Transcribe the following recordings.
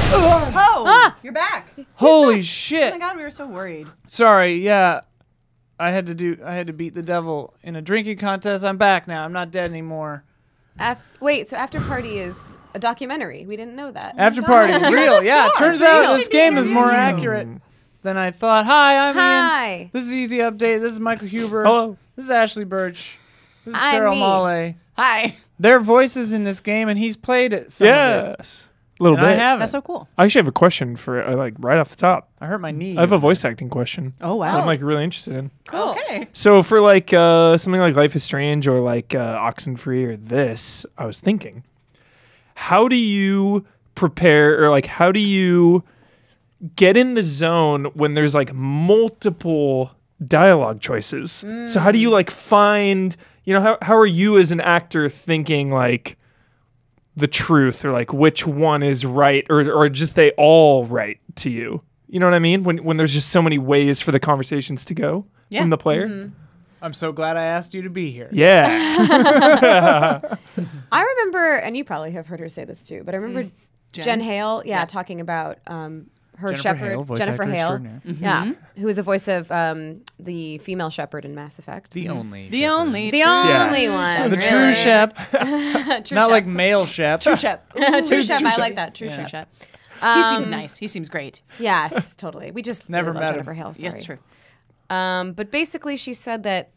Oh, you're back. Holy shit. Oh my god, we were so worried. Sorry, yeah. I had to beat the devil in a drinking contest. I'm back now. I'm not dead anymore. Wait, so Afterparty is a documentary. We didn't know that. Afterparty, real. Yeah, turns out this game is more real. accurate than I thought. Hi, I'm Hi. Ian. This is Easy Update. This is Michael Huber. Hello. This is Ashley Burch. This is Hi, Sarah me. Elmaleh. Hi. Their voices in this game, and he's played it. Some of it. Yes. A little And bit. I haven't. That's so cool. I actually have a question for right off the top. I hurt my knee. I have a voice acting question. Oh, wow. that I'm like really interested in. Cool. Okay. So for like something like Life is Strange or like Oxenfree or this, I was thinking, how do you prepare or like how do you get in the zone when there's like multiple dialogue choices? So how do you like find, how are you as an actor thinking like the truth or like which one is right or just they all right to you? You know what I mean? When there's just so many ways for the conversations to go from the player. I'm so glad I asked you to be here. Yeah. I remember, and you probably have heard her say this too, but I remember Jen Hale, talking about her Jennifer shepherd, Hale, voice Jennifer actor Hale, extraordinaire. who was the voice of the female shepherd in Mass Effect. The only. The only. The only one. The really. true Shep. True Not Shep. like male Shep. True Shep. True Shep. I like that. True Yeah. Shep. He seems nice. He seems great. Yes, totally. We just Never really met love him. Jennifer Hale. Sorry. Yes, true. But basically, she said that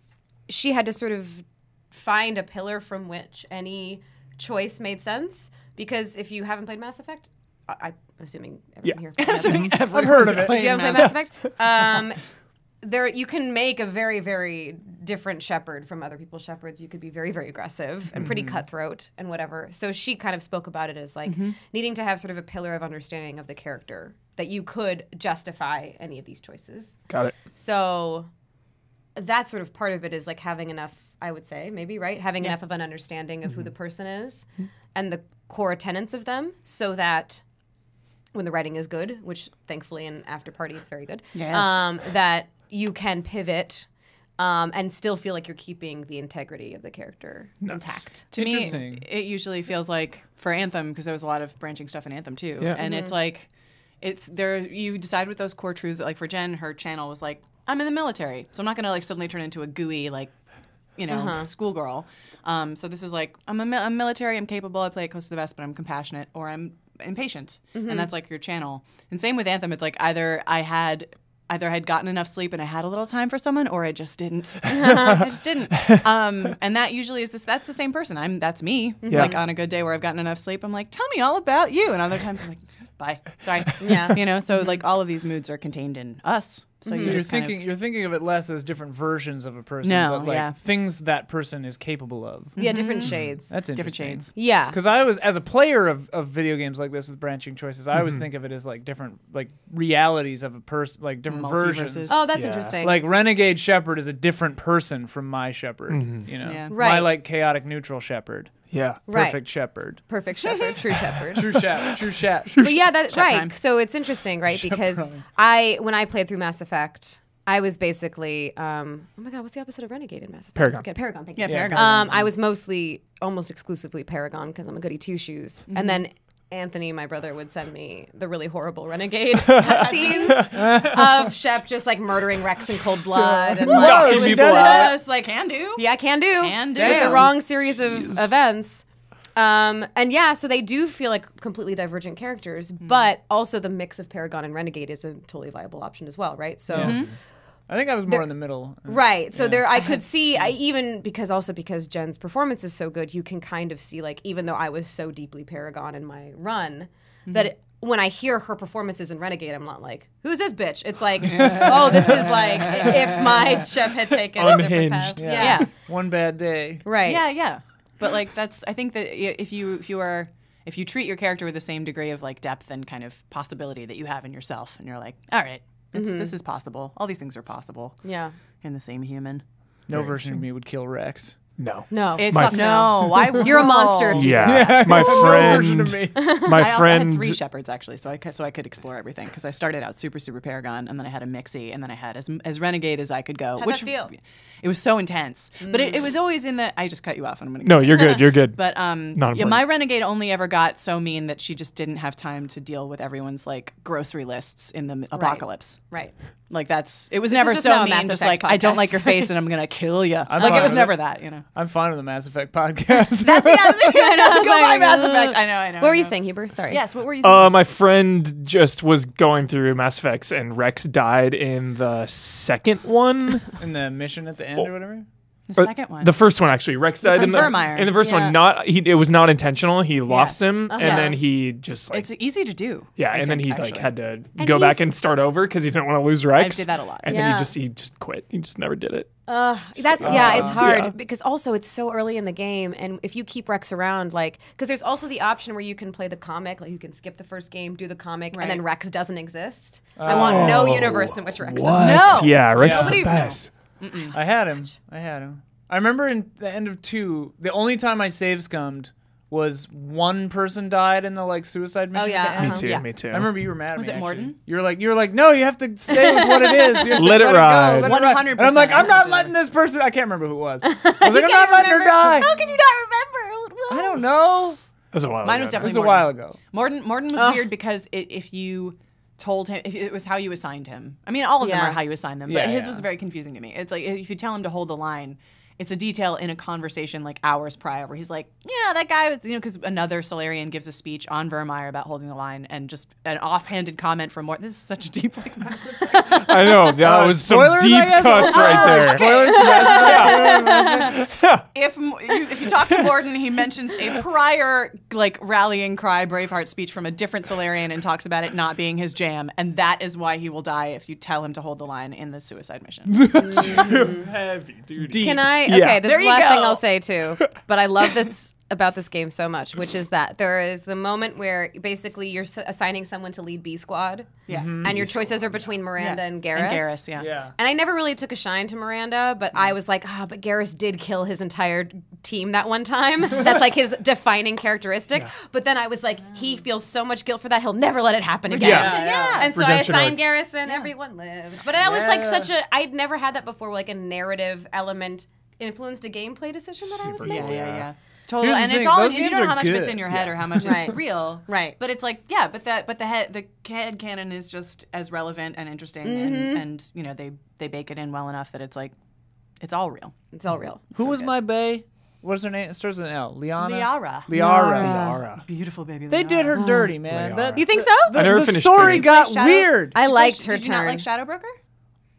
she had to sort of find a pillar from which any choice made sense. Because if you haven't played Mass Effect, I'm assuming everyone here. I've heard of it. If you haven't played Mass Effect, there you can make a very, very different shepherd from other people's shepherds. You could be very, very aggressive and pretty cutthroat and whatever. So she kind of spoke about it as like needing to have sort of a pillar of understanding of the character that you could justify any of these choices. Got it. So that's sort of part of it is like having enough, I would say, maybe, right? Having enough of an understanding of who the person is and the core tenets of them so that when the writing is good, which thankfully in Afterparty it's very good, Yes. that you can pivot and still feel like you're keeping the integrity of the character intact. To me, Interesting. it usually feels like for Anthem, because there was a lot of branching stuff in Anthem too. Yeah. And it's like, it's there, you decide with those core truths that like for Jen, her channel was like, I'm in the military, so I'm not going to like suddenly turn into a gooey, like, schoolgirl. So this is like, I'm military, I'm capable, I play it close to the vest, but I'm compassionate, or I'm impatient. And that's like your channel. And same with Anthem, it's like either I had gotten enough sleep and I had a little time for someone, or I just didn't. I just didn't. And that usually is that's the same person. That's me. Yeah. Like on a good day where I've gotten enough sleep, I'm like, tell me all about you. And other times I'm like, bye. Sorry. Yeah. So like all of these moods are contained in us. So you So just you're thinking of it less as different versions of a person, No, but like yeah. things that person is capable of. Yeah, different shades. That's different interesting. shades. Yeah. Because I was, as a player of video games like this with branching choices, I always think of it as like different like realities of a person, like different versions. Multiverses. Oh, that's Yeah. interesting. Like Renegade Shepherd is a different person from my Shepherd. You know, Yeah. my Right. like chaotic neutral Shepherd, Yeah. Right. perfect Shepherd, Perfect shepherd, true shepherd. true Shepherd, true Shepherd. But yeah, that's right. Prime. So it's interesting, right? Because when I played through Mass Effect, I was basically, oh my God, what's the opposite of Renegade in Mass Effect? Paragon. Okay, Paragon, thank Yeah, you. Paragon. I was mostly, almost exclusively Paragon because I'm a goody two-shoes. And then Anthony, my brother, would send me the really horrible Renegade cutscenes of Shep just like murdering Rex in cold blood. And like, Knocking it was people out. just like, Can do. yeah, can do. Can do. With the Damn. wrong series of events. And yeah, so they do feel like completely divergent characters, but also the mix of Paragon and Renegade is a totally viable option as well, right? So, I think I was more in the middle. right. So there, I could see, even because Jen's performance is so good, you can kind of see like, even though I was so deeply Paragon in my run, that when I hear her performances in Renegade, I'm not like, who's this bitch? It's like, oh, this is like if my Shep had taken a different path. Unhinged. Yeah. One bad day. Right. Yeah. But like I think that if you treat your character with the same degree of like depth and kind of possibility that you have in yourself, and you're like, all right, this is possible. All these things are possible. Yeah. In the same human. No version of me would kill Rex. No. No. It's My no. Why? You're a monster if you Yeah, my No version friend. of me. My I also friend. had 3 shepherds actually, so I could explore everything because I started out super paragon, and then I had a mixie, and then I had as renegade as I could go. How'd which that feel? It was so intense, but it was always in the. I just cut you off, and I'm gonna. No, you're good. You're good. But Not yeah, important. my renegade only ever got so mean that she just didn't have time to deal with everyone's like grocery lists in the apocalypse. Right. Like it was This never is just so now a mean. Mass Just Effect like I don't podcast. like your face and I'm gonna kill you. Like fine it was with never it. that, you know. I'm fine with the Mass Effect podcast. That's the other thing. I know, I was Go by like, Mass Effect. I know. What were you saying, Huber? Sorry. Yes. What were you saying? My friend just was going through Mass Effects, and Rex died in the second one. In the mission at the end or whatever. The second one. The first one, actually. Rex died in first Vermeer. in the first Yeah. one. It was not intentional. He lost Yes. him, Oh, and yes. then he just like It's easy to do. yeah, I and then think, he like actually. had to And go back he's- and start over because he didn't want to lose Rex. did that a lot. and Yeah. then he just quit. He just never did it. It's hard Yeah. because also it's so early in the game, and if you keep Rex around, like, because there's also the option where you can play the comic, like you can skip the first game, do the comic, and then Right. Rex doesn't exist. I want no universe in which Rex doesn't. No. Yeah, Rex is Nobody- the best. I had him. I remember in the end of 2, the only time I save scummed was one person died in the like suicide mission. Oh, yeah, At the end. Me too. Yeah. Me too. I remember you were mad at Was me. it actually. Morden? You were like, no, you have to stay with what it is. You have to Let it go, ride. let it ride. 100%. And I'm like, I'm not letting this person. I can't remember who it was. I was like, I'm not letting her die. How can you not remember? I don't know. That was a while Mine ago. was It definitely was a while ago. Morden was weird because if you told him, if it was how you assigned him. I mean, all of them Yeah. are how you assign them, but Yeah, his yeah. was very confusing to me. It's like if you tell him to hold the line, it's a detail in a conversation like hours prior where he's like, yeah, that guy was, because another Solarian gives a speech on Vermeer about holding the line and just an offhanded comment from Morden. This is such a deep, like, I know. That was some spoilers, deep I guess? cuts right there. Spoilers for Mass Effect 2. if you talk to Morden, he mentions a prior like rallying cry Braveheart speech from a different Solarian and talks about it not being his jam, and that is why he will die if you tell him to hold the line in the suicide mission. Heavy duty. Deep. Can I? Yeah. Okay, this There is the you last thing go. I'll say too. But I love this about this game so much, which is that there is the moment where basically you're assigning someone to lead B Squad. Yeah. And your choices are between Miranda and Garrus. And Garrus, yeah. Yeah. And I never really took a shine to Miranda, but I was like, but Garrus did kill his entire team that one time. That's like his defining characteristic. But then I was like, he feels so much guilt for that, he'll never let it happen again. Yeah. And so Redemption I assigned arc. Garrus and everyone lived. But that was like such a, I'd never had that before, like a narrative element influenced a gameplay decision that I was Super making. cool. Yeah. Totally. Here's the And it's thing, all those you games don't know are how much of it's good. in your head or how much Right. is real. Right. But it's like, but the head canon is just as relevant and interesting and they bake it in well enough that it's like it's all real. It's all real. Who was good. my bae? What is her name? It starts with an L. Liana? Liara. Liara. Beautiful baby. They did her dirty, man. Liara. You think so? I never The finished story 3. got Shadow- weird. I liked her Did you not turn. like Shadow Broker?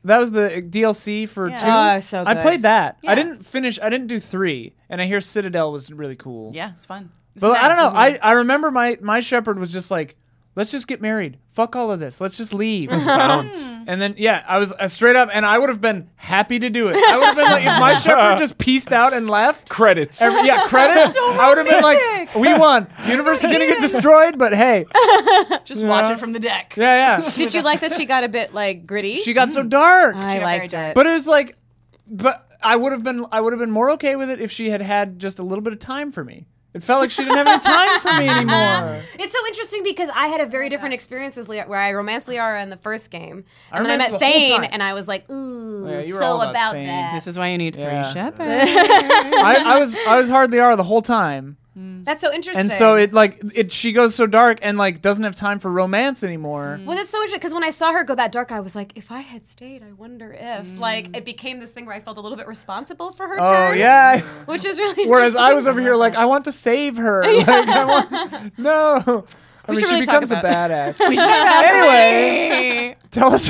That was the DLC for Yeah. 2. Oh, so I good. played that. Yeah. I didn't do 3, and I hear Citadel was really cool. Yeah, it's fun. It's But I don't know. nice, isn't it? I remember my shepherd was just like, let's just get married. Fuck all of this. Let's just leave. Bounce. And then I was straight up, and I would have been happy to do it. I would have been like, if my shepherd just pieced out and left. Credits. Credits. I would have been like, we won. Universe is gonna get destroyed, but hey, Just watch it from the deck. yeah. Did you like that she got a bit like gritty? She got so dark. I got liked very it. But it was like, I would have been more okay with it if she had just a little bit of time for me. It felt like she didn't have any time for me anymore. It's so interesting because I had a very different experience with Liara, where I romanced Liara in the first game, I and then I romanced met the whole Thane, time. and I was like, ooh, Yeah, you were so all about about Thane. that. This is why you need 3 Yeah. shepherds. I was hardly are the whole time. That's so interesting. And so she goes so dark and like doesn't have time for romance anymore. Well, that's so interesting because when I saw her go that dark, I was like, if I had stayed, I wonder if like it became this thing where I felt a little bit responsible for her Oh turn. yeah. Which is really Whereas I interesting. was over here like, I want to save her. Like, no. I mean, should she really talk becomes a about- badass. We should Anyway, tell us.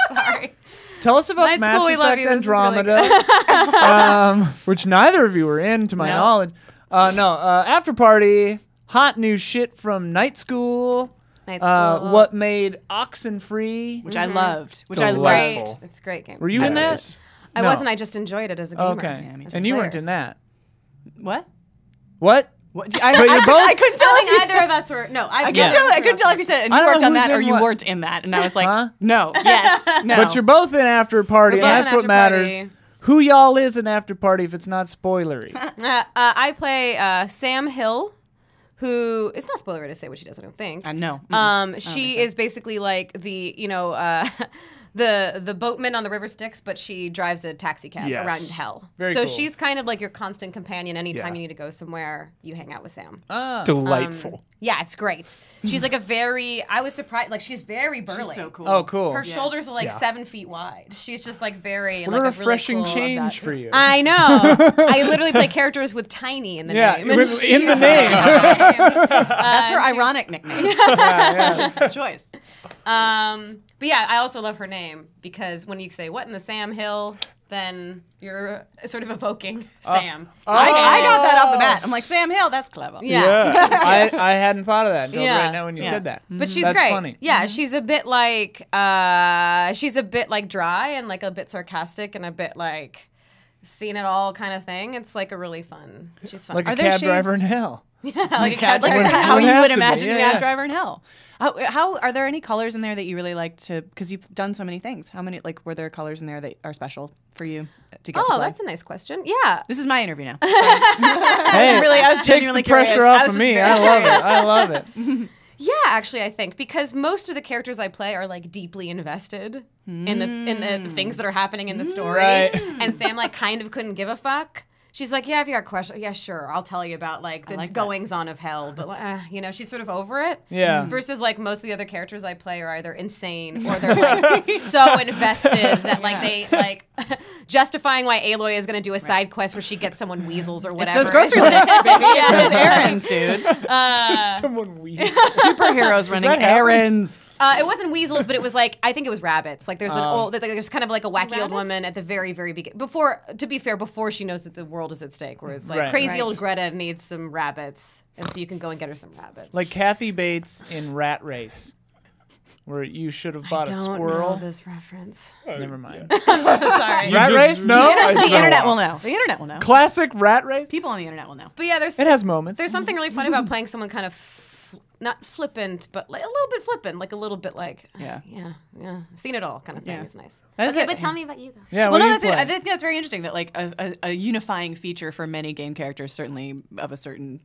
Sorry. Tell us about Night Mass School, we love Effect you. This is really Andromeda, which neither of you were in, to my No. knowledge. Afterparty, hot new shit from Night School. Night School. What made Oxenfree? which I loved. Which I Delightful. loved. Great. It's a great game. Were you in that? Nice. I No. wasn't. I just enjoyed it as a gamer. Okay, Yeah, me and you weren't player. in that. What? What? What? But you're both. I couldn't tell I if think you either said. of us were. No, I couldn't tell if you said and I you don't worked know on who's that or in you what. weren't in that, and I was like, Huh? no, yes, no. But you're both in Afterparty, and We're both that's in what matters. Afterparty. who y'all is in Afterparty if it's not spoilery. I play Sam Hill, who it's not spoilery to say what she does. I don't think. I know. She is basically like the the boatman on the River Styx, but she drives a taxi cab Yes. around hell. Very so cool. she's kind of like your constant companion. Anytime Yeah. you need to go somewhere, you hang out with Sam. Delightful. Yeah, it's great. She's like I was surprised. Like she's very burly. She's so cool. Oh, cool. Her shoulders are like Yeah. 7 feet wide. She's just like very What like a a refreshing really cool of change that. for you. I know. I literally play characters with tiny in the Yeah, name. and in the she's name. That's her ironic nickname. Just a choice. But yeah, I also love her name because when you say "What in the Sam Hill," then you're sort of evoking Sam. I got that off the bat. I'm like, Sam Hill, that's clever. Yeah. I hadn't thought of that until Yeah. right now when you said that. But she's That's great. funny. Yeah, she's a bit like dry and like a bit sarcastic and a bit like seen it all kind of thing. It's like a really fun. She's fun. Like a Are there cab driver in shades? hell. like a cab Like driver. how It you has would to be. imagine Yeah, a yeah. cab driver in hell. How are there any colors in there that you really like to? Because you've done so many things. How many were there colors in there that are special for you to get to Oh, play? that's a nice question. Yeah. This is my interview now. Hey, Really, I was takes genuinely the pressure curious. I off was of just me. very I love it. I love it. Yeah, actually, I think because most of the characters I play are like deeply invested in the things that are happening in the story, Right. and Sam like kind of couldn't give a fuck. She's like, yeah, if you got questions, yeah, sure, I'll tell you about like the like that. goings on of hell, but she's sort of over it. Yeah. Versus like most of the other characters I play are either insane or they're like so invested that like they like justifying why Aloy is going to do a side quest where she gets someone weasels or whatever. Those grocery lists, baby. It's those errands, dude. Someone weird. Superheroes running that happen? errands. It wasn't weasels, but it was like I think it was rabbits. Like there's an old, there's kind of like a wacky old woman at the very, very beginning. Before, to be fair, before she knows that the world is at stake, where it's like Right. crazy Right. old Greta needs some rabbits, and so you can go and get her some rabbits. Like Kathy Bates in Rat Race, where you should have bought a don't squirrel. know this reference. Never mind. Sorry, Rat Race? No? The internet will know. The internet will know. Classic Rat Race? People on the internet will know. but yeah, there's It has moments. there's something really funny about playing someone kind of not flippant, but like a little bit flippant, like a little bit like Yeah. seen it all kind of thing. Yeah. Is nice. That is Okay, it. but tell me about you though. Yeah, Well, what no, do you that's it. play? I think that's very interesting. That like a unifying feature for many game characters, certainly of a certain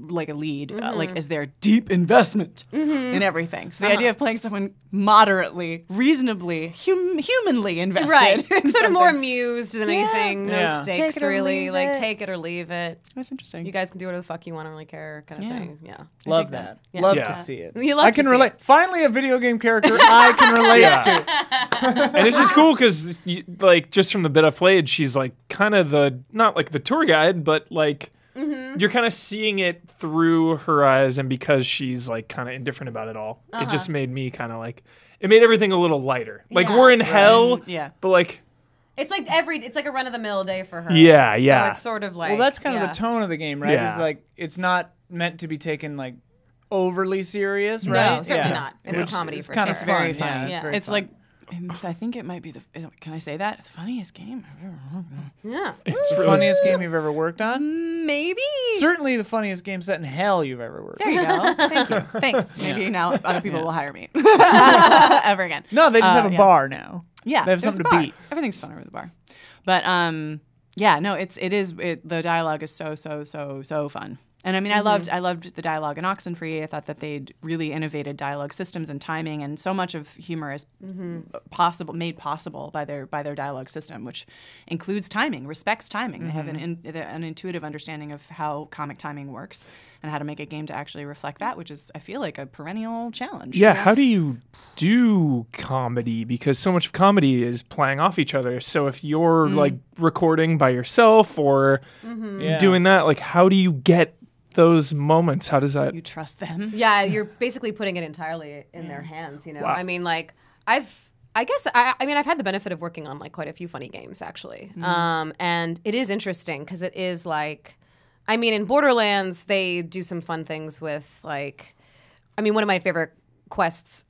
like a lead, like is their deep investment in everything. So the idea of playing someone moderately, reasonably, humanly invested, Right, in sort of something. more amused than anything. No Yeah. stakes Take it or really. leave Like it. take it or leave it. That's interesting. You guys can do whatever the fuck you want. I don't really care, kind of Yeah. thing. Yeah. Love dig that. that. Love Yeah. to see it. You love I to can see relate. it. Finally, a video game character I can relate Yeah. to. And it's just cool because, like, just from the bit I've played, she's like kind of not like the tour guide, but like you're kind of seeing it through her eyes, and because she's like kind of indifferent about it all, it just made me kind of like it made everything a little lighter. Like Yeah. we're in hell, Yeah. but like It's like it's like a run of the mill day for her. Yeah, yeah. So it's sort of like Well, that's kind of yeah. the tone of the game, right? Yeah. It's like it's not meant to be taken like overly serious, right? No, certainly Yeah. not. It's a comedy It's for kind sure. of It's very fun. funny. Yeah, Yeah. it's very It's fun. like, I think it might be can I say that? The funniest game I've ever Yeah. it's the really funniest game you've ever worked on. Maybe. Certainly the funniest game set in hell you've ever worked There on. you go. Thank you. Thanks. Maybe now other people will hire me ever again. No, they just have a yeah. bar now. Yeah, They have there's something a to bar. beat. Everything's fun over the bar. But yeah, no, the dialogue is so fun. And I mean, I loved the dialogue in Oxenfree. I thought that they'd really innovated dialogue systems and timing, and so much of humor is made possible by their dialogue system, which includes timing, respects timing. They have an intuitive understanding of how comic timing works and how to make a game to actually reflect that, which is, I feel like, a perennial challenge. yeah. How do you do comedy? Because so much of comedy is playing off each other. So if you're like recording by yourself or Yeah. doing that, like how do you get those moments? How does that? You trust them. Yeah, you're basically putting it entirely in their hands, you know. Wow. I mean, like I've had the benefit of working on like quite a few funny games actually. And it is interesting because it is like I mean, in Borderlands they do some fun things with like one of my favorite quests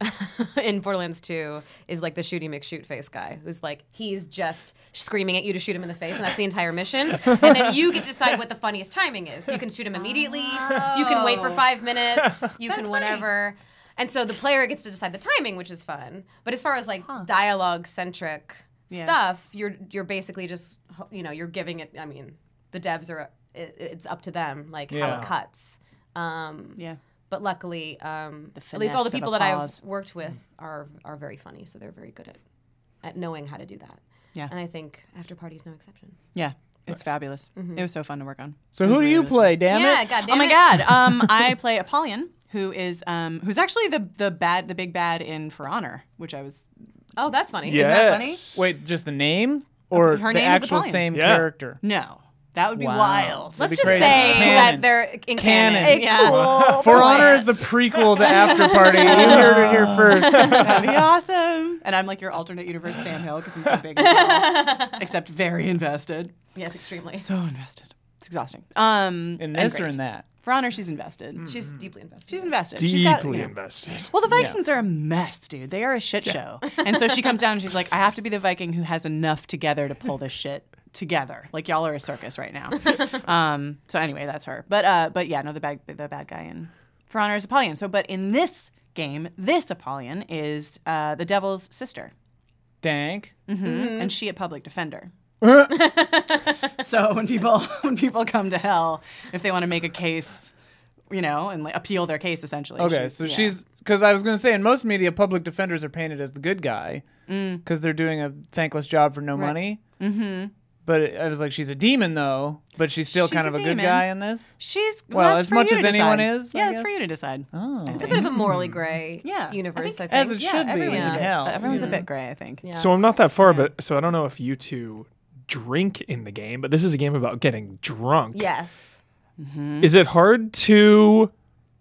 in Borderlands 2 is like the shooty McShoot face guy who's like he's just screaming at you to shoot him in the face, and that's the entire mission. And then you get to decide what the funniest timing is. You can shoot him immediately. You can wait for 5 minutes. You can whatever. And so the player gets to decide the timing, which is fun. But as far as like dialogue centric stuff, you're basically just you're giving it. I mean, the devs are it's up to them like how it cuts. But luckily, at least all the people that I've worked with are very funny, so they're very good at knowing how to do that. Yeah, and I think Afterparty is no exception. Yeah. It's fabulous. It was so fun to work on. So who do you play? Damn it! Yeah, God damn Oh my God! I play Apollyon, who's actually the big bad in For Honor, which I was. Oh, that's funny. Yes. Isn't that funny? Wait, just the name or Her the name is actual Apollyon. same character? No, that would be wild. Let's be just crazy. say Canon. that they're in canon. Yeah. Cool. For Honor is the prequel to Afterparty. You heard it here first. That'd be awesome. And I'm like your alternate universe Sam Hill because I'm so big and tall, except very invested. Yes, extremely. So invested. It's exhausting. In this or great. in that? For Honor, she's invested. She's deeply invested. She's invested. Deeply She's got, invested. Well, the Vikings are a mess, dude. They are a shit show. And so she comes down and she's like, I have to be the Viking who has enough together to pull this shit together. Like y'all are a circus right now. So anyway, that's her. But yeah, no, the bad guy in For Honor is Apollyon. So, but in this game, this Apollyon is the devil's sister. Dank. And she a public defender. So when people come to hell, if they want to make a case, and like appeal their case, essentially. Okay, she's because I was going to say in most media, public defenders are painted as the good guy because they're doing a thankless job for no money. Mm-hmm. But I was like, she's a demon though, but she's still kind of a good guy in this. She's as much as anyone is. Yeah, it's for you to decide. Oh, It's a bit of a morally gray universe, I think. as it should be Everyone's in a bit, hell. Everyone's a bit gray, I think. Yeah. So I'm not that far, but so I don't know if you two drink in the game, but this is a game about getting drunk. Yes. Is it hard to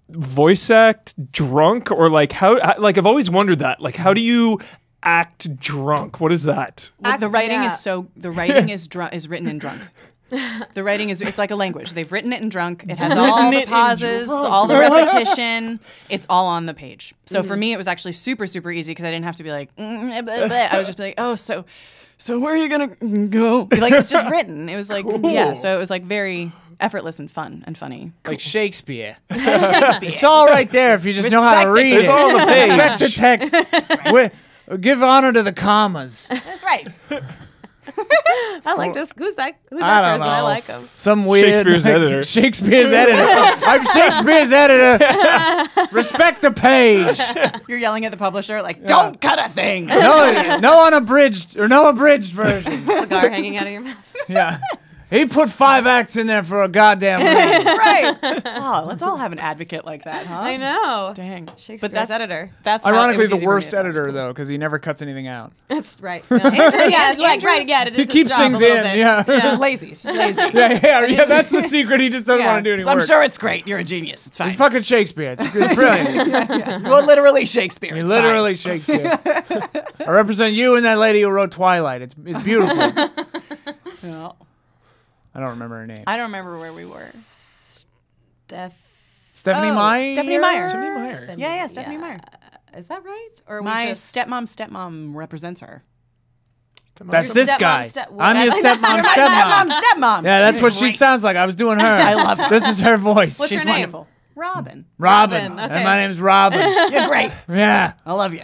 voice act drunk, or like how? Like I've always wondered that. Like how do you act drunk? What is that? Well, the writing is written in drunk. The writing it's like a language. They've written it in drunk. It has all the pauses, all the repetition. It's all on the page. So for me, it was actually super, super easy because I didn't have to be like, blah, blah. I was just like, oh, so where are you gonna go? Like it was just written. It was like, yeah. So it was like very effortless and fun and funny. Like Shakespeare. It's all right there if you just know how to read It's it. all on the page. Respect the text. Give honor to the commas. That's right. I like this. Who's that I don't person? I know. like him. Some weird Shakespeare's editor. Shakespeare's editor. I'm Shakespeare's editor. Respect the page. You're yelling at the publisher like, don't cut a thing. No unabridged or no abridged version. Cigar hanging out of your mouth. Yeah. He put 5 acts in there for a goddamn reason. Right. Oh, let's all have an advocate like that, huh? I know. Dang. Shakespeare's editor. That's how Ironically, it was the easy for me worst to editor, though, because he never cuts anything out. That's right. No. Yeah, right. Yeah, it is He his keeps job things a little in, bit. yeah. He's lazy. He's just lazy. Yeah, that's the secret. He just doesn't want to do any So I'm work. sure it's great. You're a genius. It's fine. He's fucking Shakespeare. It's brilliant. You're literally Shakespeare. You're It's literally Shakespeare. I represent you and that lady who wrote Twilight. It's beautiful. fine. No. I don't remember her name. I don't remember where we were. Stephanie Oh, Meyer? Stephanie Meyer. Stephanie Meyer. Yeah, Stephanie Meyer. Is that right? Or My we just stepmom represents her. That's Your this stepmom, guy. I'm your That's- stepmom, You're stepmom. my stepmom. Yeah, that's She's what she great. sounds like. I was doing her. I love her. This is her voice. What's She's her name? wonderful. Robin. Robin. Robin, okay. And my name's Robin. You're great. Yeah. I love you.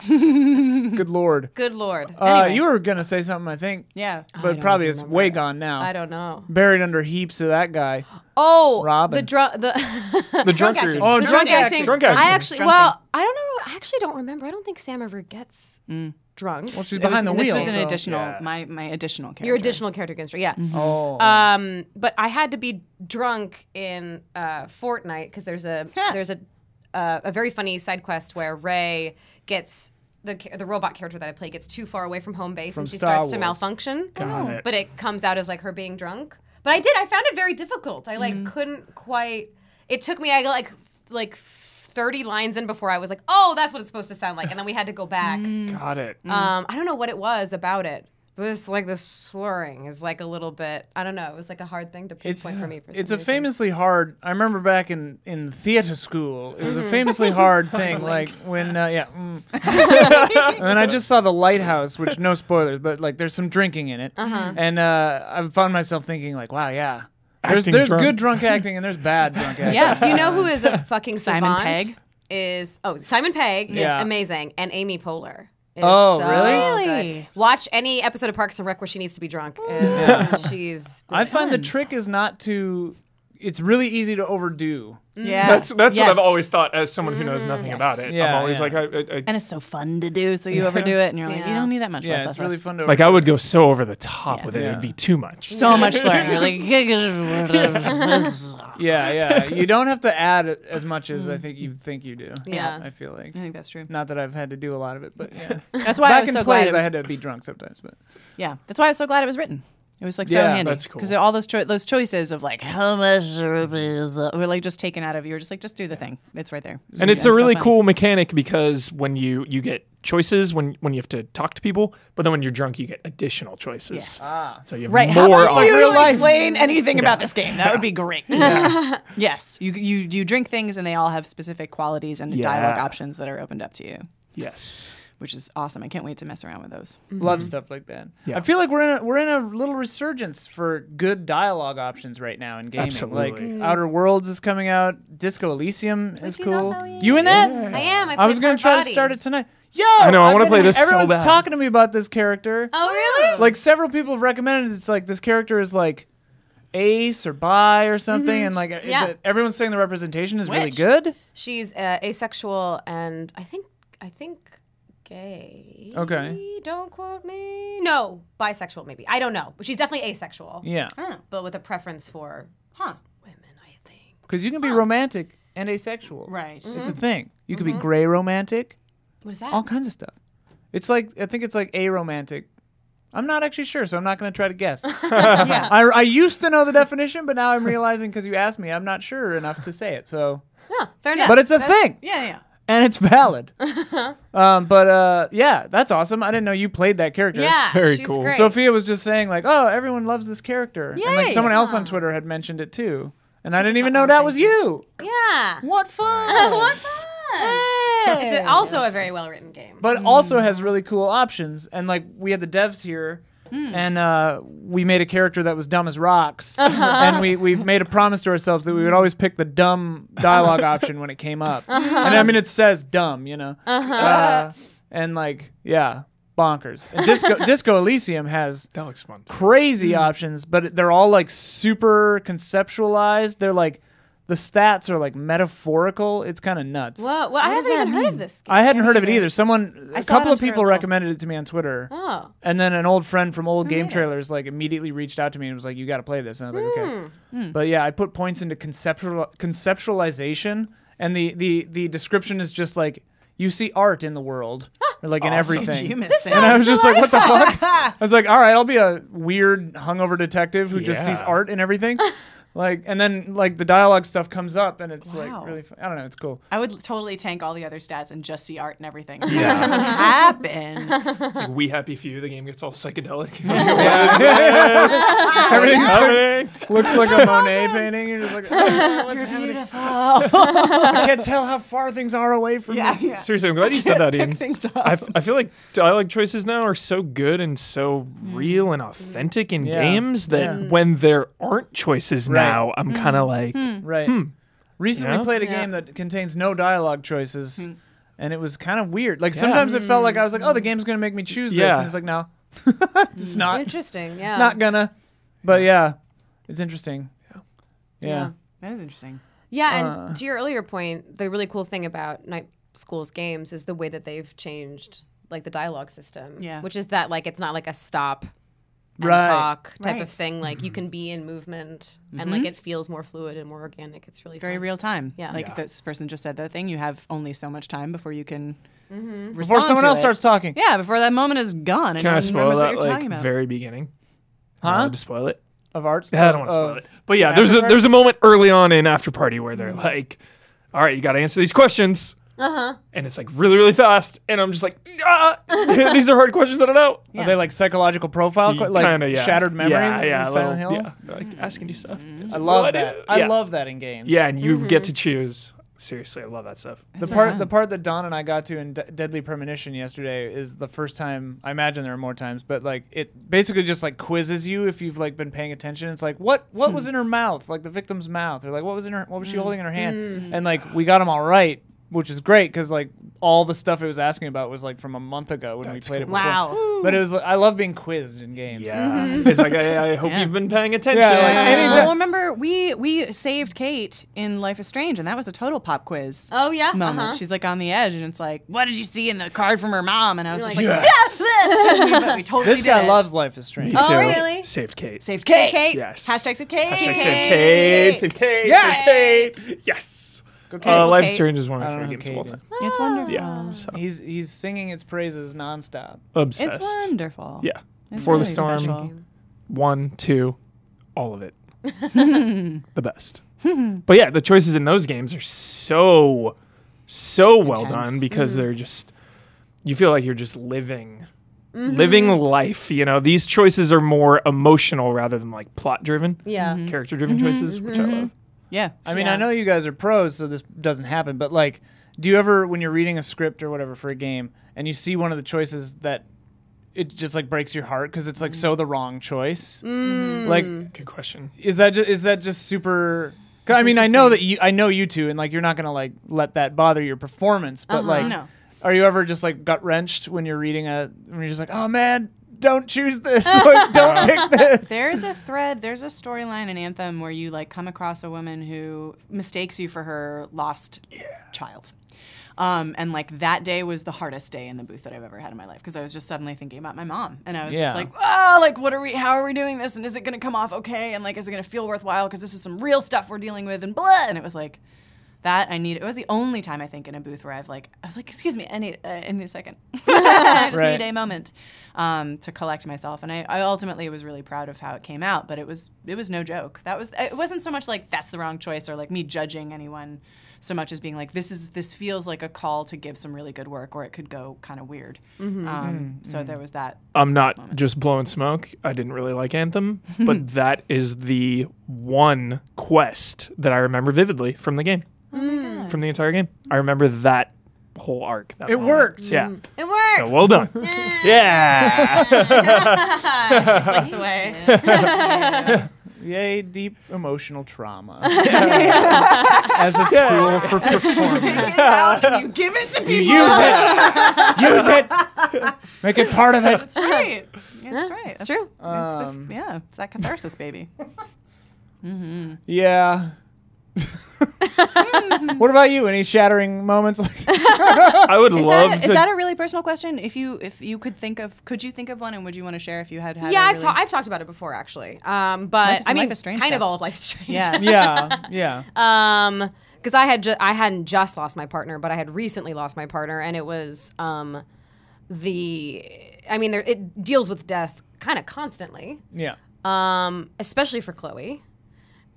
Good Lord. Good Lord. Anyway. You were going to say something, I think, Yeah. but probably it's way gone now. I don't know. Buried under heaps of that guy. Oh, Robin. the The drunk drunkard. acting. Oh, The drunk drunk acting. acting. Drunk acting. I actually, Drunk well, I don't know. I actually don't remember. I don't think Sam ever gets drunk. Well, she's It was- behind the this wheel. was an so- additional, Yeah. my additional character. Your additional character against her, yeah. Oh. But I had to be drunk in Fortnite because there's a very funny side quest where Ray gets the robot character that I play gets too far away from home base and she Star starts to Wars. malfunction. Got it. But it comes out as like her being drunk. But I found it very difficult. I couldn't quite. It took me. I got like 30 lines in before I was like, oh, that's what it's supposed to sound like, and then we had to go back. Got it. I don't know what it was about it. But it's like the slurring is like a little bit. I don't know. It was like a hard thing to pinpoint for me. For It's some a reason. famously hard. I remember back in theater school, it was a famously hard thing. Like when, and I just saw The Lighthouse, which no spoilers, but like there's some drinking in it, and I found myself thinking like, wow, yeah, there's Acting drunk. good drunk acting and there's bad drunk acting. Yeah, you know who is a fucking Simon savant? Pegg? Simon Pegg is Yeah. amazing, and Amy Poehler. Oh, so really? good. Watch any episode of Parks and Rec where she needs to be drunk. And she's I find the trick is not to. It's really easy to overdo. Yeah. That's what Yes. I've always thought as someone who knows nothing about it. Yeah, I'm always yeah. like, And it's so fun to do, so you overdo it, and you're like, you Yeah. don't need that much. Yeah, less, it's less, really less. fun to. like I would go so over the top Yeah. with it. Yeah. It'd be too much. So much slurring. You're like, Yeah. You don't have to add as much as I think you do. Yeah. I feel like. I think that's true. Not that I've had to do a lot of it, but yeah. That's why I Back was in so glad. plays, It was, I had to be drunk sometimes, but yeah, that's why I was so glad it was written. It was like so Yeah, handy. that's cool. Because all those those choices of like how much were like just taken out of you. You're just like, just do the thing. It's right there. And it's so a really funny. cool mechanic because when you get choices when you have to talk to people, but then when you're drunk you get additional choices. Yes. So you have Right. How more about you real life. explain anything about this game? That would be great. Yes. You drink things and they all have specific qualities and dialogue Yeah. options that are opened up to you, Yes. which is awesome. I can't wait to mess around with those. love stuff like that. Yeah. I feel like we're in a little resurgence for good dialogue options right now in gaming. Absolutely. Like Outer Worlds is coming out. Disco Elysium is is cool. also in. You in that? I am. I was going gonna try to start it tonight. Yo, I know, I I've wanna been- play this so Everyone's bad. talking to me about this character. Oh, really? Like several people have recommended it. It's like this character is like ace or bi or something, and like Yeah. everyone's saying the representation is really Which? good. She's asexual and I think gay. Okay. Don't quote me. No, bisexual maybe. I don't know, but she's definitely asexual. Yeah, But with a preference for Huh. women, I think. because you can be romantic and asexual. Right. It's a thing. You could be gray romantic, What is that? all kinds of stuff. It's like I think it's like aromantic. I'm not actually sure, so I'm not going to try to guess. Yeah. I used to know the definition, but now I'm realizing because you asked me, I'm not sure enough to say it. So, Huh, fair enough. but it's a thing. Yeah. And it's valid. Yeah, that's awesome. I didn't know you played that character. yeah, Very she's cool. Great. Sophia was just saying like, oh, everyone loves this character. And like Yay. someone else on Twitter had mentioned it too. And I didn't even know that was you. Yeah. What fun. It's also a very well written game. But also has really cool options. And like we had the devs here and we made a character that was dumb as rocks. And we made a promise to ourselves that we would always pick the dumb dialogue option when it came up. And I mean it says dumb, you know. And like, yeah, bonkers. And Disco Elysium has That looks fun. crazy options, but they're all like super conceptualized. They're like the stats are like metaphorical. It's kind of nuts. Well, I haven't even heard of this game. I hadn't heard of it either. A saw it couple on of Twitter people a little. recommended it to me on Twitter. Oh. And then an old friend from old game trailers like immediately reached out to me and was like, "You got to play this." And I was like, "Okay." But yeah, I put points into conceptualization, and the description is just like you see art in the world, or like in everything. You missed it. And I was just like, what the fuck? I was like, all right, I'll be a weird hungover detective who just sees Yeah. art in everything. Like, and then like the dialogue stuff comes up and it's Wow. like really fun. I don't know. It's cool. I would totally tank all the other stats and just see art and everything. Yeah. Happen. It's like We Happy Few, the game gets all psychedelic. Everything's happening? looks like a Monet painting. You're just like, oh, what's happening? Beautiful. I can't tell how far things are away from me. Seriously, I'm glad you said that, Ian. Things up. I feel like dialogue choices now are so good and so real and authentic in Yeah. games that Yeah. when there aren't choices Right. now, I'm kind of like, Right. Recently Yeah? played a game that contains no dialogue choices, and it was kind of weird. Like sometimes it felt like I was like, oh, the game's gonna make me choose this, Yeah. and it's like, no, it's not. Interesting. Yeah. Not gonna. But yeah, it's interesting. Yeah. That is interesting. Yeah, and to your earlier point, the really cool thing about Night School's games is the way that they've changed like the dialogue system. Yeah. Which is that like it's not like a stop and Right. talk type Right. of thing. Like you can be in movement and like it feels more fluid and more organic. It's really Very fun. real time. Yeah. Like Yeah. this person just said that thing. You have only so much time before you can respond Before someone to else it. starts talking. Yeah, before that moment is gone and can no I one spoil remembers what that you're like talking about. very beginning? Huh? Am I allowed to spoil it? Of arts. Yeah, I don't want to spoil Of- it. But yeah, Afterparty? there's a moment early on in Afterparty where they're like, all right, you got to answer these questions. And it's like really, really fast. And I'm just like, these are hard questions. I don't know. Are they like psychological profile, like Kinda, yeah. shattered memories? Yeah, in a Silent little- Hill? Yeah, they're like asking you stuff. It's I like, love what? that. Yeah. I love that in games. Yeah, and you get to choose. Seriously, I love that stuff. The part that Don and I got to in Deadly Premonition yesterday is the first time. I imagine there are more times, but like it basically just like quizzes you if you've like been paying attention. It's like what was in her mouth, like the victim's mouth, or like what was she holding in her hand, and like we got them all right, which is great because like all the stuff it was asking about was like from a month ago when we played it before. Wow. But it was I love being quizzed in games. Yeah. It's like, I hope you've been paying attention. Yeah, like, anytime- Well, remember we saved Kate in Life is Strange, and that was a total pop quiz. Oh yeah. Moment. She's like on the edge, and it's like, what did you see in the card from her mom? And I was just like, yes. yes, we totally This did guy it. loves Life is Strange. Me Oh, too. really? Saved Kate. Saved Kate. Kate. Yes. Hashtag save Kate. Hashtag save Kate. Save Kate. Yes. Save Kate. Yes. Beautiful Life is Kate. Strange is one of I my don't favorite know games who of all Kate time. It's wonderful. Yeah. So He's singing its praises nonstop. obsessed. It's wonderful. Yeah. It's Before the really Storm. special. 1, 2, all of it. The best. But yeah, the choices in those games are so well Intense. done because they're just, you feel like you're just living life. You know, these choices are more emotional rather than like plot driven, Yeah. character driven choices, which I love. Yeah. I mean, Yeah. I know you guys are pros, so this doesn't happen. But like, do you ever, when you're reading a script or whatever for a game, and you see one of the choices that it just like breaks your heart because it's like so the wrong choice? Like, Good question. is that just super? 'Cause I mean, I know that I know you two, and like you're not gonna like let that bother your performance. But like, No. are you ever just like gut wrenched when you're reading when you're just like, oh man, don't choose this, like, don't pick this. There's a thread, there's a storyline in Anthem where you like come across a woman who mistakes you for her lost child. And like that day was the hardest day in the booth that I've ever had in my life because I was just suddenly thinking about my mom and I was Yeah. just like, oh, like how are we doing this and is it going to come off okay and like is it going to feel worthwhile because this is some real stuff we're dealing with and blah, and it was like that it was the only time I think in a booth where I was like, excuse me, I need a second. I just Right. need a moment to collect myself. And I ultimately was really proud of how it came out, but it was no joke. It wasn't so much like that's the wrong choice or like me judging anyone so much as being like, this feels like a call to give some really good work or it could go kind of weird. So there was that. I'm not just blowing smoke. I didn't really like Anthem, but that is the one quest that I remember vividly from the game. From the entire game. I remember that whole arc. It worked. Yeah. It worked. So well done. Yeah. She slinks away. Yay, deep emotional trauma as a tool for performance. You give it to people. You use it. Use it. Make it part of it. That's right. That's right. It's true. It's that catharsis, baby. Yeah. What about you? Any shattering moments? I would love Is to. that a really personal question? If you could think of one, and would you want to share if you had? Yeah, a really... I've talked about it before actually. But Life I mean, is Strange kind of stuff. all of Life is Strange. Yeah. Yeah. Because I hadn't just lost my partner, but I had recently lost my partner, and it was it deals with death kind of constantly, Yeah. especially for Chloe.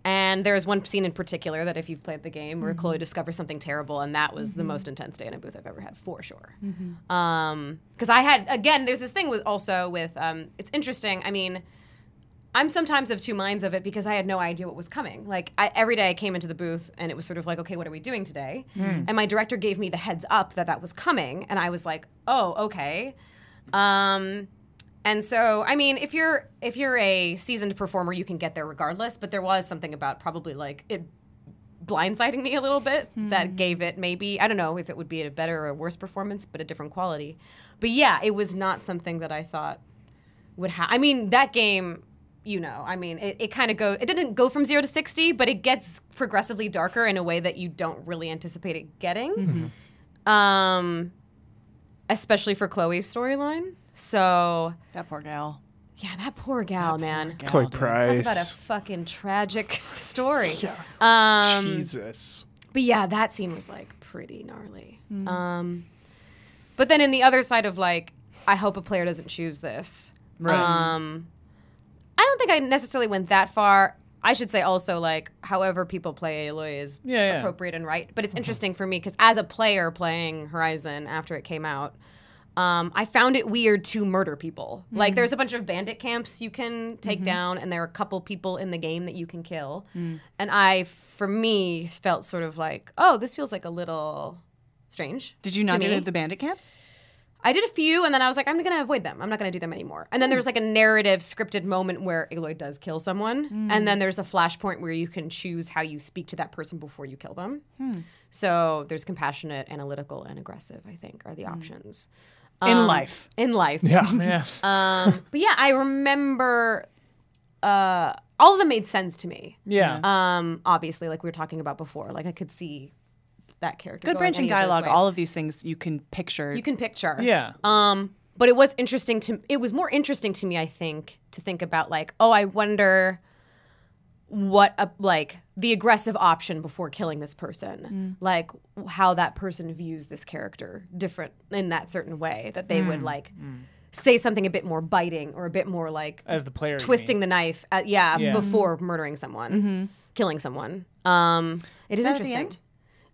And there is one scene in particular that if you've played the game where Chloe discovers something terrible, and that was the most intense day in a booth I've ever had, for sure. Because I had, again, there's this thing with it's interesting. I mean, I'm sometimes of two minds of it because I had no idea what was coming. Like, every day I came into the booth and it was sort of like, okay, what are we doing today? And my director gave me the heads up that was coming, and I was like, oh, okay. And so, I mean, if you're a seasoned performer, you can get there regardless. But there was something about probably like it blindsiding me a little bit that gave it maybe, I don't know if it would be a better or a worse performance, but a different quality. But yeah, it was not something that I thought would happen. I mean, that game, it kind of it didn't go from 0 to 60, but it gets progressively darker in a way that you don't really anticipate it getting. Especially for Chloe's storyline. So That poor gal. yeah, that poor gal, man. Chloe Talk Price. about a fucking tragic story. Jesus. But yeah, that scene was like pretty gnarly. But then in the other side of like, I hope a player doesn't choose this. Right. I don't think I necessarily went that far. I should say also like, however people play Aloy is appropriate and right. But it's interesting for me because as a player playing Horizon after it came out, I found it weird to murder people. Like, there's a bunch of bandit camps you can take down, and there are a couple people in the game that you can kill. And for me, felt sort of like, oh, this feels like a little strange. Did you not to me. do the bandit camps? I did a few, and then I was like, I'm going to avoid them. I'm not going to do them anymore. And then there's like a narrative scripted moment where Aloy does kill someone, and then there's a flashpoint where you can choose how you speak to that person before you kill them. So there's compassionate, analytical, and aggressive, I think, are the options. In life. In life. Yeah. But yeah, I remember all of them made sense to me. Yeah. Obviously, like we were talking about before, like I could see that character. Good going branching any of those dialogue. ways. All of these things you can picture. You can picture. Yeah. But it was interesting to. It was more interesting to me, I think, to think about like, oh, I wonder what like the aggressive option before killing this person, like how that person views this character different in that certain way that they would like say something a bit more biting or a bit more like As the player, you twisting mean. the knife. Before murdering someone, killing someone. It is that at the interesting. end?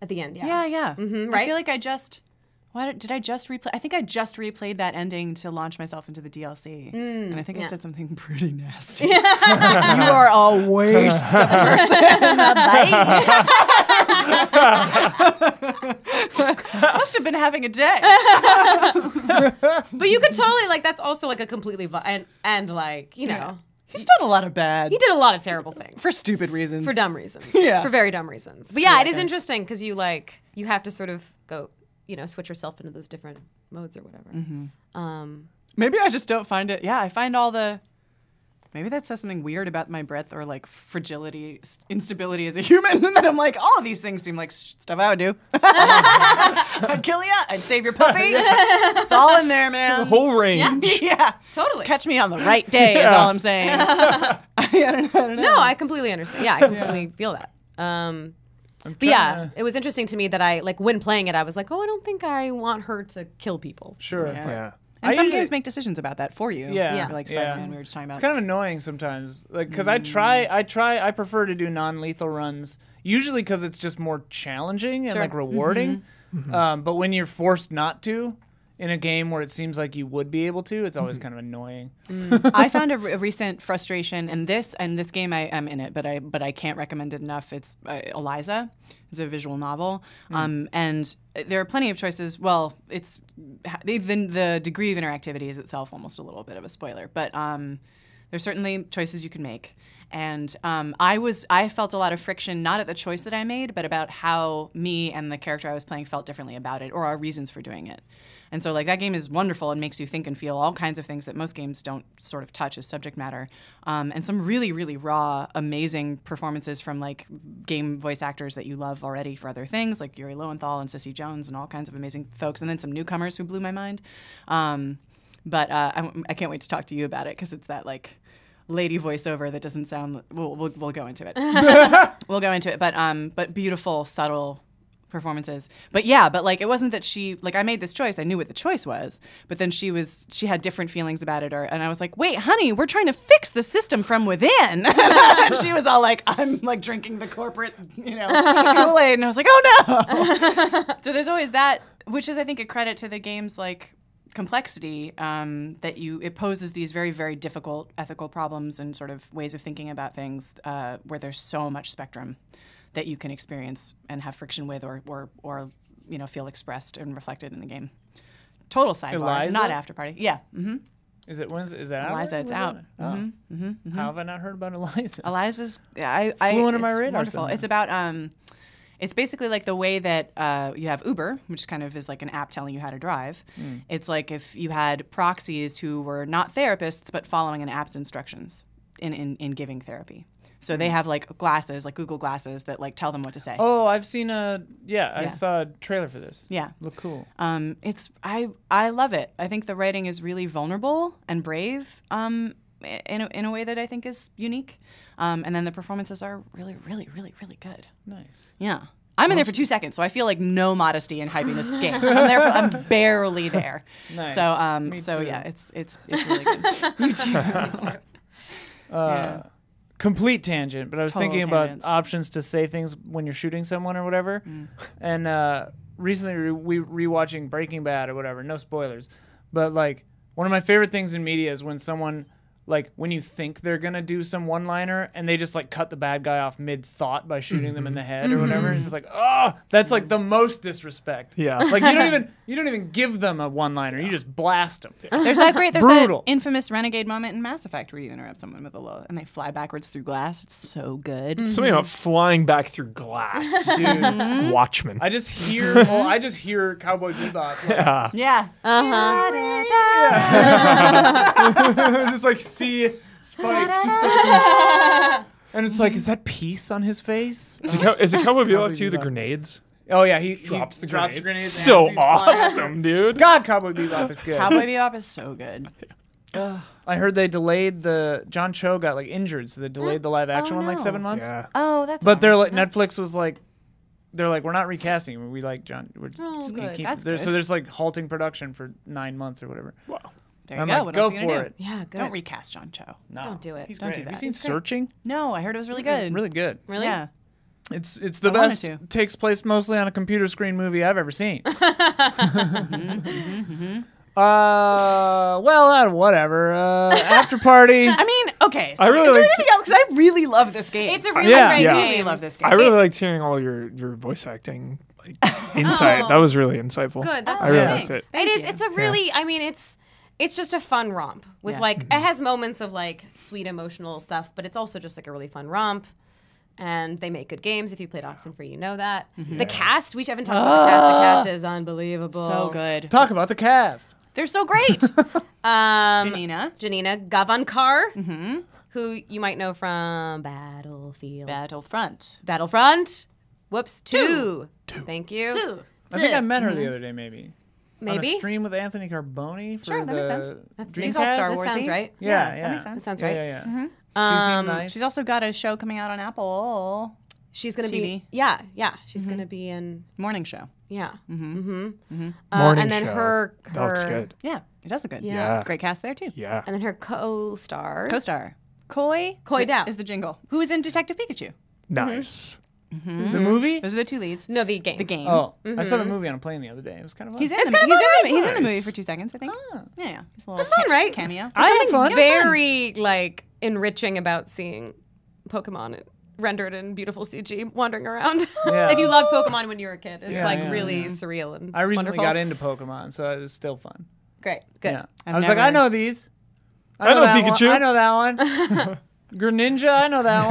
At the end, yeah. Yeah. right? I feel like I just. Did I just replay? I think I just replayed that ending to launch myself into the DLC, and I think I said something pretty nasty. You are a waste of a person. Must have been having a day. But you could totally like that's also like a completely and like you know He's done a lot of bad. he did a lot of terrible things for stupid reasons. for dumb reasons. Yeah. For very dumb reasons. But yeah, it is okay. interesting because you like you have to sort of go switch yourself into those different modes or whatever. Maybe I just don't find it. Yeah, I find all the. Maybe that says something weird about my breadth or like fragility, instability as a human. And then I'm like, all of these things seem like stuff I would do. I'd kill you. I'd save your puppy. It's all in there, man. The whole range. Yeah. Totally. Catch me on the right day is all I'm saying. I don't know. No, I completely understand. Yeah, I completely feel that. But yeah, it was interesting to me that I like when playing it, I was like, oh, I don't think I want her to kill people. Sure. Yeah. And some games make decisions about that for you. Yeah. Like Spider-Man, we were just talking about. It's kind of annoying sometimes, like because I prefer to do non-lethal runs usually because it's just more challenging and like rewarding. But when you're forced not to in a game where it seems like you would be able to, it's always kind of annoying. I found a recent frustration in this game. I'm in it, but I can't recommend it enough. It's Eliza. It's a visual novel, and there are plenty of choices. Well, it's the degree of interactivity is itself almost a little bit of a spoiler, but there's certainly choices you can make. And I felt a lot of friction, not at the choice that I made, but about how me and the character I was playing felt differently about it, or our reasons for doing it. And so, like, that game is wonderful and makes you think and feel all kinds of things that most games don't sort of touch as subject matter. And some really, really raw, amazing performances from, like, game voice actors that you love already for other things, like Yuri Lowenthal and Cissy Jones and all kinds of amazing folks. And then some newcomers who blew my mind. But I can't wait to talk to you about it because it's that, like, lady voiceover that doesn't sound. We'll go into it. We'll go into it. But beautiful, subtle performances. But like it wasn't that she like I made this choice. I knew what the choice was. But then she had different feelings about it. And I was like, wait, honey, we're trying to fix the system from within. And she was all like, I'm like drinking the corporate, Kool-Aid. And I was like, oh no. So there's always that, which is I think a credit to the game's like complexity, that it poses these very, very difficult ethical problems and sort of ways of thinking about things where there's so much spectrum that you can experience and have friction with or feel expressed and reflected in the game. Total sidebar, Eliza? not Afterparty. Yeah. Mm-hmm. Is that Eliza, out? it's out. How have I not heard about Eliza? Eliza's Flew under my it's radar wonderful. somehow. It's about it's basically like the way that you have Uber, which kind of is like an app telling you how to drive. It's like if you had proxies who were not therapists but following an app's instructions in giving therapy. So they have like glasses, like Google glasses that like tell them what to say. Oh, I've seen I saw a trailer for this. Yeah. Look cool. I love it. I think the writing is really vulnerable and brave in a way that I think is unique. And then the performances are really, really, really, really good. Nice. Yeah. I'm in there for 2 seconds, so I feel like no modesty in hyping this game. I'm barely there. Nice. Me So too. yeah, it's really good. Me too. Yeah. Complete tangent, but I was Total thinking tangents. about options to say things when you're shooting someone or whatever. And recently we rewatching Breaking Bad or whatever. No spoilers, but like one of my favorite things in media is when someone like when you think they're gonna do some one-liner and they just like cut the bad guy off mid-thought by shooting them in the head or whatever. It's just like, oh, that's like the most disrespect. Yeah. Like you don't even give them a one-liner. You just blast them. There's that Brutal. infamous renegade moment in Mass Effect where you interrupt someone with a low and they fly backwards through glass. It's so good. Something about flying back through glass. Dude, Watchmen. I just hear Cowboy Bebop. Like, Yeah. Yeah. just like see Spike. Just like, and it's like, is that peace on his face? Is it Cowboy Bebop too? The Bebop. grenades? Oh yeah, he Drops the drops grenades. as So he's flying. awesome, dude. God, Cowboy Bebop is good. Cowboy Bebop is so good. I heard they delayed John Cho got like injured, so they delayed the live action one like no. 7 months. Yeah. Oh, that's. But they're like Netflix was like, they're like, we're not recasting him. We like John. We're just gonna good. keep. That's So good. there's like halting production for 9 months or whatever. Wow. There you I'm go. like, What go else are you gonna for do? it. Yeah, good. Don't recast John Cho. No, Don't do it. He's Don't great. do Have you that. seen It's great. Searching? No, I heard it was really It's good. really good. Really? Yeah. It's the I wanted best. to. Takes place mostly on a computer screen movie I've ever seen. Well, whatever. After Party. I mean, okay. So I really is there liked- anything else? Because I really love this game. It's a really Yeah. great Yeah. I game. really love this game. I really liked hearing all your voice acting like insight. That was really insightful. Good. That's I really nice. liked it. It is. you. It's a really. I mean, it's just a fun romp with Yeah. like it has moments of like sweet emotional stuff, but it's also just like a really fun romp. And they make good games. If you played Oxenfree, you know that. The cast, we haven't talked about the cast. The cast is unbelievable. So good. Talk about the cast. They're so great. Janina. Janina Gavankar, who you might know from Battlefield. Battlefront. Battlefront. Whoops, two. Thank you. I think I met her the other day, maybe. On Maybe. a stream with Anthony Carboni for Sure, that the makes sense. That's Dreamcast. makes all Star That Wars. sounds right. Yeah, that yeah. makes sense. That sounds Yeah, right. yeah, yeah. She seemed nice. She's also got a show coming out on Apple. She's gonna TV. be. Yeah. She's gonna be in. Morning show. Yeah. Morning and then show. her. That looks good. Yeah, it does look good. Yeah. Great cast there, too. Yeah. And then her co-star. Co-star. Coy Dow. is the jingle. Who is in Detective Pikachu. Nice. The movie? Those are the two leads. No, the game. The game. Oh, I saw the movie on a plane the other day. It was kind of fun. He's in It's the, kind he's of in fun, the, he's in the Nice. movie for 2 seconds, I think. Yeah. He's a little That's fun, right? cameo. I had fun. Something very like enriching about seeing Pokemon rendered in beautiful CG wandering around. Yeah. If you loved Pokemon when you were a kid, it's Yeah, like yeah, really surreal and I recently wonderful. got into Pokemon, so it was still fun. Great, good. Yeah. I've I was like, never- I know these. I know that Pikachu. One. I know that one. Greninja, I know that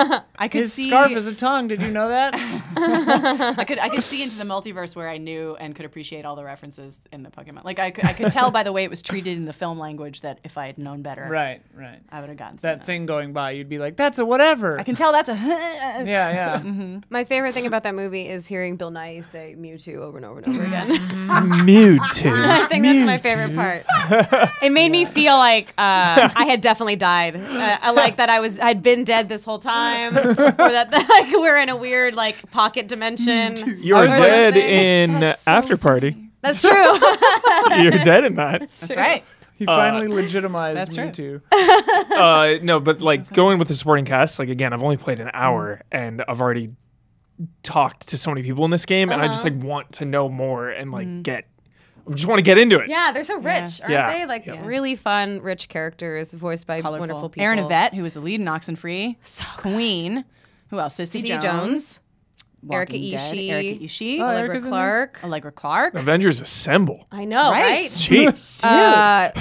one. I could His see scarf is a tongue. Did you know that? I could see into the multiverse where I knew and could appreciate all the references in the Pokemon. Like I could tell by the way it was treated in the film language that if I had known better, right. I would have gotten some That of thing going by, you'd be like, that's a whatever. I can tell that's a Yeah. My favorite thing about that movie is hearing Bill Nye say Mewtwo over and over and over again. Mewtwo. I think that's my favorite part. It made me feel like I had definitely died, like that I'd been dead this whole time, or that like we're in a weird like pocket dimension. You're or dead something. in That's so Afterparty. That's true. You're dead in that. That's right. He finally legitimized That's Mewtwo. No, but like going with the supporting cast, like again, I've only played an hour and I've already talked to so many people in this game, and I just like want to know more and like I just want to get into it. Yeah, they're so rich, aren't Yeah. they? Like really fun, rich characters voiced by Colorful. wonderful people. Aaron Yvette, who was the lead in Oxenfree. So Queen. Who else? Sissy Jones. Jones. Erica Walking Dead, Ishii. Erica Ishii. Allegra Erica's in there? Clark. Allegra Clark. Avengers Assemble. I know, Right. right? Jeez.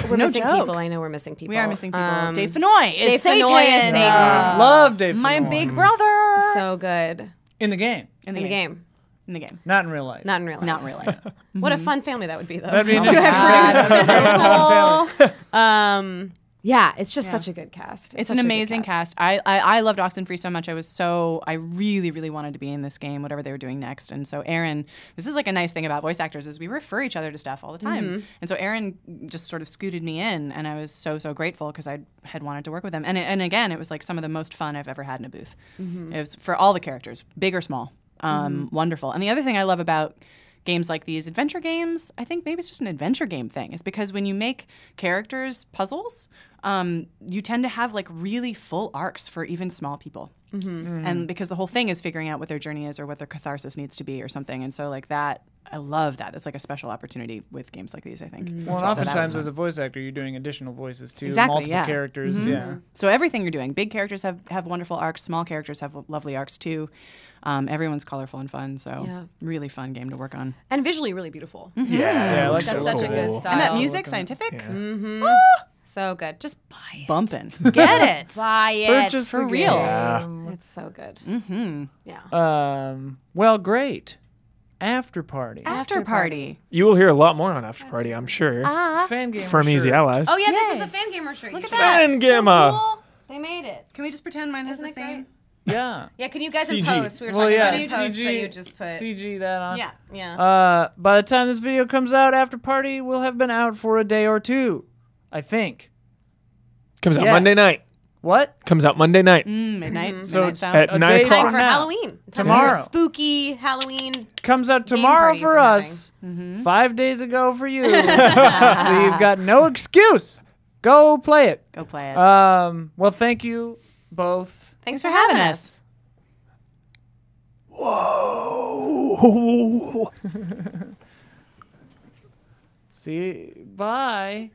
We're No missing joke. people. I know we're missing people. We are missing people. Dave Fennoy is Dave Satan. Fennoy is Satan. Love Dave My Fennoy. big brother. So good In the game. in in the game. In the game. Not in real life. Not in real life. Not really. What a fun family that would be, though. That'd be Oh an my interesting Yeah, it's just such a good cast. It's such an a good amazing cast. I loved Oxenfree so much. I really, really wanted to be in this game, whatever they were doing next. And so Aaron, this is like a nice thing about voice actors is we refer each other to stuff all the time. And so Aaron just sort of scooted me in, and I was so grateful because I had wanted to work with him. And again, it was like some of the most fun I've ever had in a booth. It was for all the characters, big or small, wonderful. And the other thing I love about games like these adventure games, I think maybe it's just an adventure game thing, is because when you make characters puzzles, you tend to have like really full arcs for even small people. And because the whole thing is figuring out what their journey is or what their catharsis needs to be or something. And so like that, I love that. It's like a special opportunity with games like these, I think. Well, So and that was oftentimes fun. as a voice actor, you're doing additional voices too. Exactly, Multiple yeah. characters. Yeah. So everything you're doing, big characters have wonderful arcs, small characters have lovely arcs too. Everyone's colorful and fun, so Yeah. really fun game to work on. And visually really beautiful. Yeah, I like That's that. such a good style. And that music, scientific, Yeah. So good. Just buy it. bumping. Get it. Buy it. Purchase for the real. game. It's so good. Mm-hmm. Yeah. Well, great. Afterparty. Afterparty. You will hear a lot more on Afterparty, I'm sure, Fan game from Easy shirt. Allies. Oh yeah, this Yay. is a fan gamer shirt. Look You at said. that. Fan Gamma. Cool. They made it. Can we just pretend mine has Isn't the it same? great? Yeah. Yeah, can you guys in CG. post? We were Well, talking yeah. about in post, so CG, you just put. CG that on. Yeah. Yeah. By the time this video comes out, Afterparty will have been out for a day or two, I think. Comes out Yes. Monday night. What? Comes out Monday night. Midnight. So Midnight style. At a 9 day o'clock. Time from for now. Halloween. Time Tomorrow. for spooky Halloween. Comes out Game tomorrow parties for or us. 5 days ago for you. So you've got no excuse. Go play it. Go play it. Well, thank you both. Thanks for having us. See, bye.